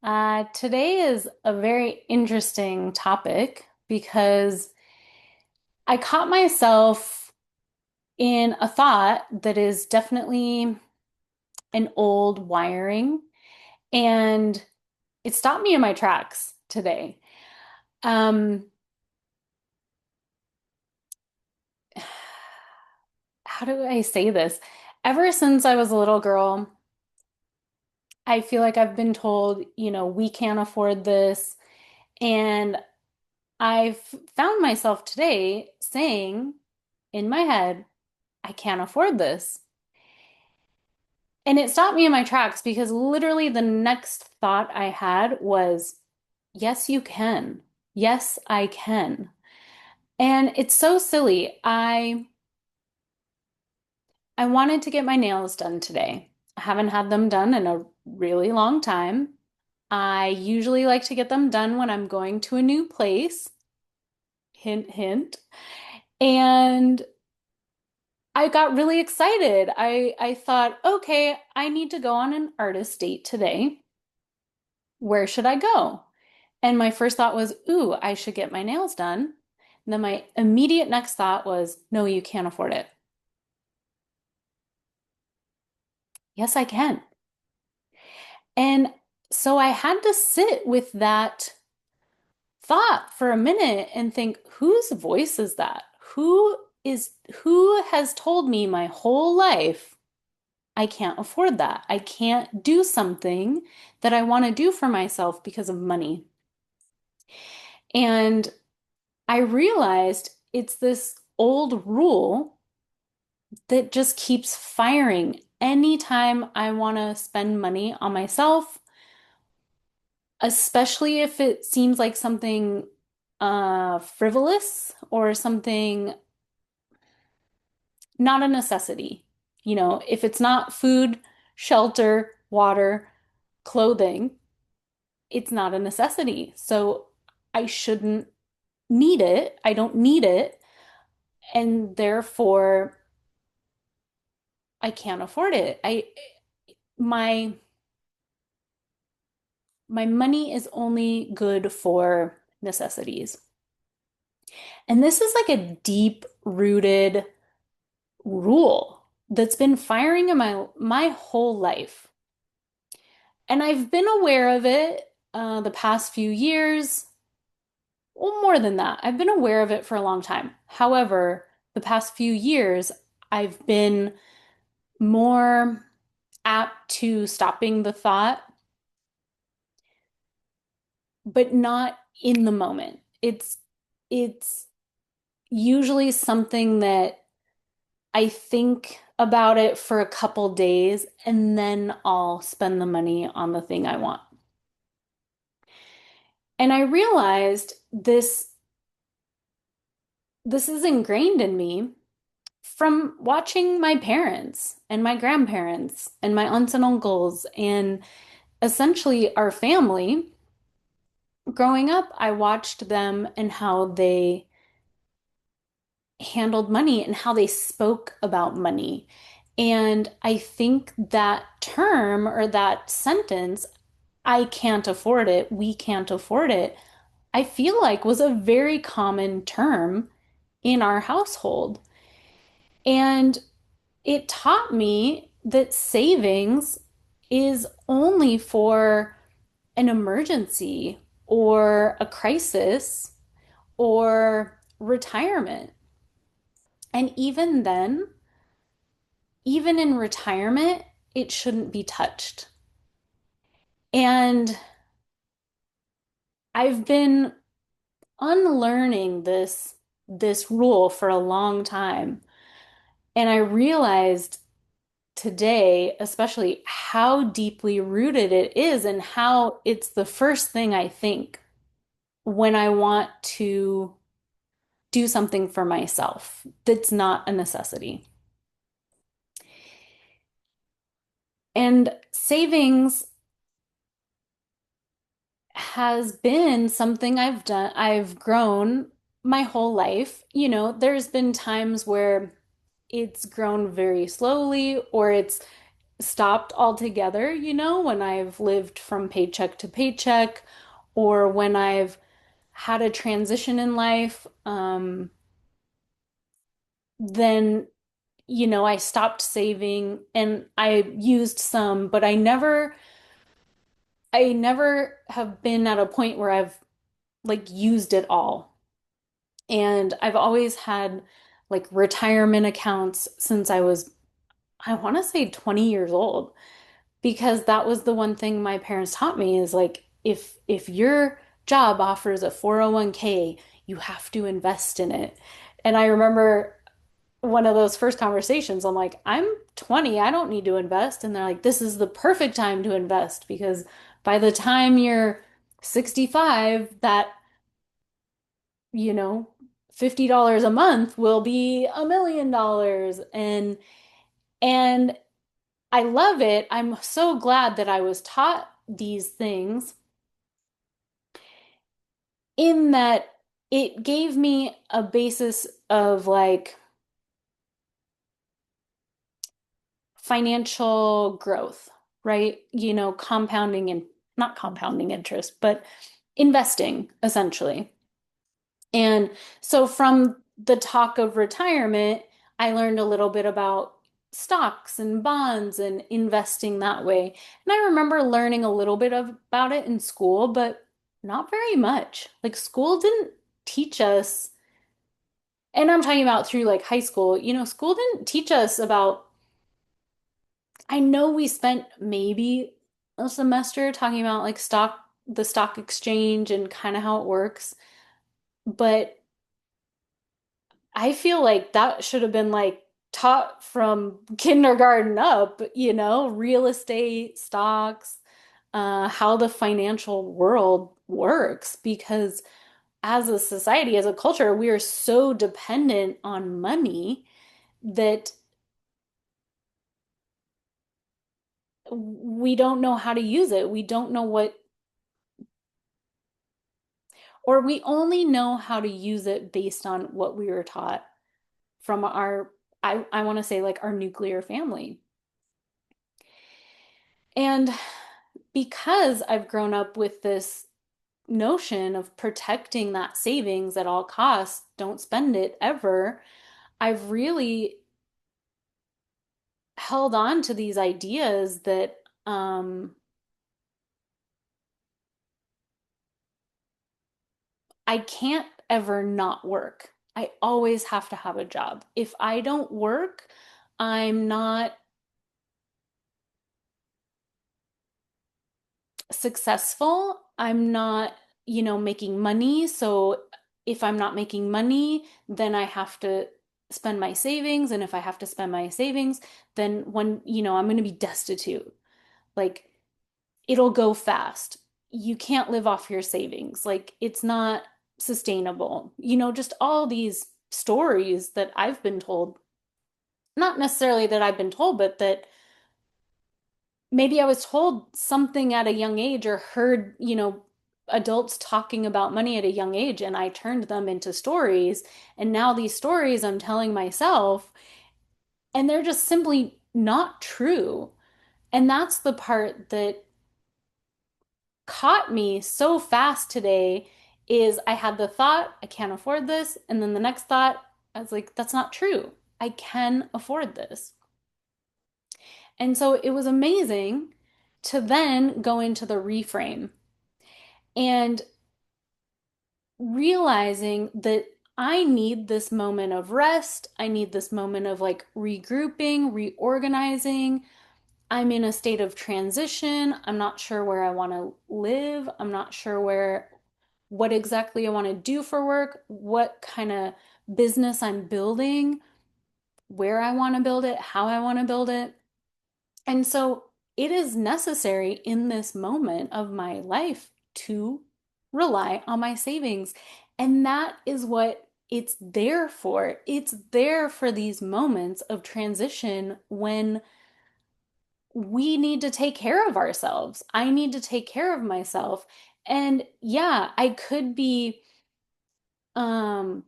Today is a very interesting topic because I caught myself in a thought that is definitely an old wiring, and it stopped me in my tracks today. Um, how do I say this? Ever since I was a little girl, I feel like I've been told, we can't afford this. And I've found myself today saying in my head, I can't afford this. And it stopped me in my tracks because literally the next thought I had was, yes, you can. Yes, I can. And it's so silly. I wanted to get my nails done today. I haven't had them done in a really long time. I usually like to get them done when I'm going to a new place. Hint, hint. And I got really excited. I thought, okay, I need to go on an artist date today. Where should I go? And my first thought was, ooh, I should get my nails done. And then my immediate next thought was, no, you can't afford it. Yes, I can. And so I had to sit with that thought for a minute and think, whose voice is that? Who has told me my whole life I can't afford that? I can't do something that I want to do for myself because of money. And I realized it's this old rule that just keeps firing anytime I want to spend money on myself, especially if it seems like something frivolous or something not a necessity. If it's not food, shelter, water, clothing, it's not a necessity. So I shouldn't need it. I don't need it. And therefore, I can't afford it. My my money is only good for necessities. And this is like a deep rooted rule that's been firing in my whole life. And I've been aware of it the past few years. Well, more than that, I've been aware of it for a long time. However, the past few years, I've been more apt to stopping the thought, but not in the moment. It's usually something that I think about it for a couple days and then I'll spend the money on the thing I want. And I realized this is ingrained in me from watching my parents and my grandparents and my aunts and uncles and essentially our family. Growing up, I watched them and how they handled money and how they spoke about money. And I think that term or that sentence, I can't afford it, we can't afford it, I feel like was a very common term in our household. And it taught me that savings is only for an emergency or a crisis or retirement. And even then, even in retirement, it shouldn't be touched. And I've been unlearning this rule for a long time. And I realized today, especially how deeply rooted it is and how it's the first thing I think when I want to do something for myself that's not a necessity. And savings has been something I've grown my whole life. There's been times where it's grown very slowly or it's stopped altogether, when I've lived from paycheck to paycheck or when I've had a transition in life, then, I stopped saving and I used some, but I never have been at a point where I've like used it all. And I've always had like retirement accounts since I want to say 20 years old, because that was the one thing my parents taught me is like if your job offers a 401k, you have to invest in it. And I remember one of those first conversations, I'm like, I'm 20, I don't need to invest. And they're like, this is the perfect time to invest because by the time you're 65, that, you know, $50 a month will be $1 million. And I love it. I'm so glad that I was taught these things in that it gave me a basis of like financial growth, right? Compounding and not compounding interest, but investing essentially. And so from the talk of retirement, I learned a little bit about stocks and bonds and investing that way. And I remember learning a little bit about it in school, but not very much. Like school didn't teach us, and I'm talking about through like high school, school didn't teach us about, I know we spent maybe a semester talking about like the stock exchange and kind of how it works, but I feel like that should have been like taught from kindergarten up, real estate, stocks, how the financial world works, because as a society, as a culture, we are so dependent on money that we don't know how to use it. We don't know or we only know how to use it based on what we were taught from I want to say like our nuclear family. And because I've grown up with this notion of protecting that savings at all costs, don't spend it ever, I've really held on to these ideas that I can't ever not work. I always have to have a job. If I don't work, I'm not successful. I'm not, making money. So if I'm not making money, then I have to spend my savings. And if I have to spend my savings, then I'm going to be destitute. Like it'll go fast. You can't live off your savings. Like it's not sustainable. Just all these stories that I've been told, not necessarily that I've been told, but that maybe I was told something at a young age or heard, adults talking about money at a young age, and I turned them into stories. And now these stories I'm telling myself, and they're just simply not true. And that's the part that caught me so fast today is I had the thought, I can't afford this. And then the next thought, I was like, that's not true. I can afford this. And so it was amazing to then go into the reframe and realizing that I need this moment of rest. I need this moment of like regrouping, reorganizing. I'm in a state of transition. I'm not sure where I want to live. I'm not sure what exactly I want to do for work, what kind of business I'm building, where I want to build it, how I want to build it. And so it is necessary in this moment of my life to rely on my savings. And that is what it's there for. It's there for these moments of transition when we need to take care of ourselves. I need to take care of myself. And yeah, I could be um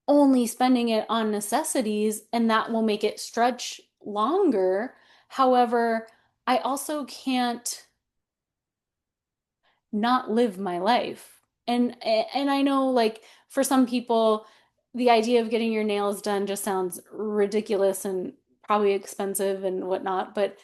only spending it on necessities and that will make it stretch longer. However, I also can't not live my life. And I know like for some people the idea of getting your nails done just sounds ridiculous and probably expensive and whatnot, but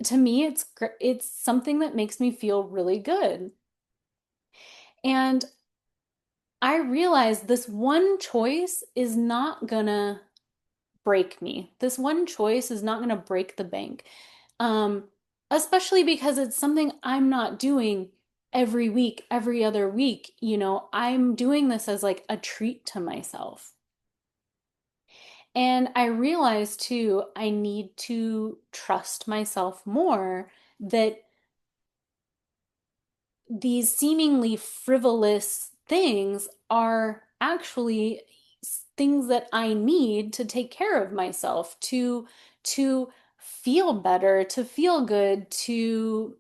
to me it's something that makes me feel really good. And I realize this one choice is not gonna break me. This one choice is not gonna break the bank. Um, Especially because it's something I'm not doing every week, every other week. I'm doing this as like a treat to myself. And I realize too, I need to trust myself more that these seemingly frivolous things are actually things that I need to take care of myself, to feel better, to feel good, to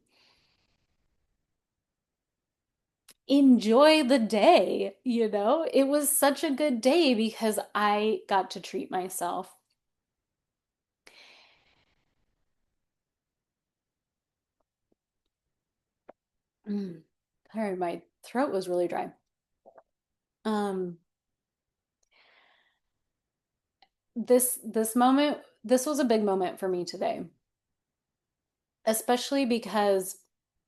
enjoy the day, It was such a good day because I got to treat myself. Mm. Sorry, my throat was really dry. Um, this was a big moment for me today, especially because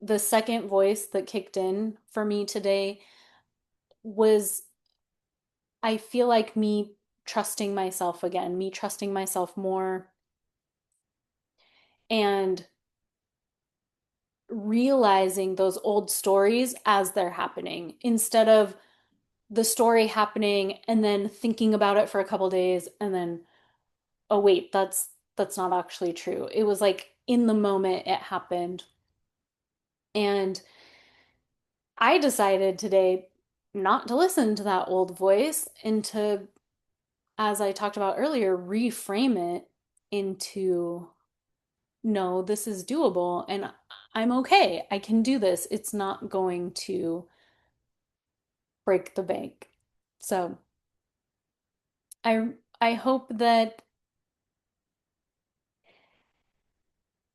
the second voice that kicked in for me today was, I feel like me trusting myself again, me trusting myself more and realizing those old stories as they're happening instead of the story happening and then thinking about it for a couple days and then, oh wait, that's not actually true. It was like in the moment it happened. And I decided today not to listen to that old voice and to, as I talked about earlier, reframe it into, no, this is doable and I'm okay. I can do this. It's not going to break the bank. So I hope that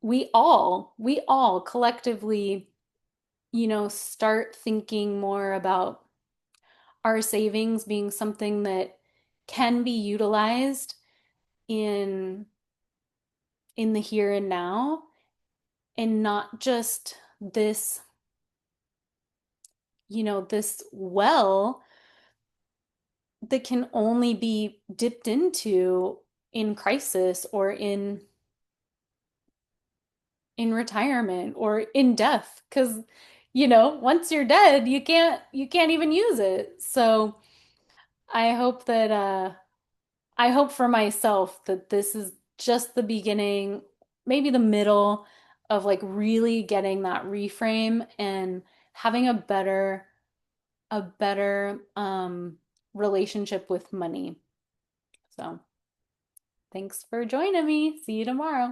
we all collectively, start thinking more about our savings being something that can be utilized in in the here and now and not just this well that can only be dipped into in crisis or in retirement or in death because once you're dead you can't even use it. So I hope that I hope for myself that this is just the beginning, maybe the middle of like really getting that reframe and having a better relationship with money. So thanks for joining me. See you tomorrow.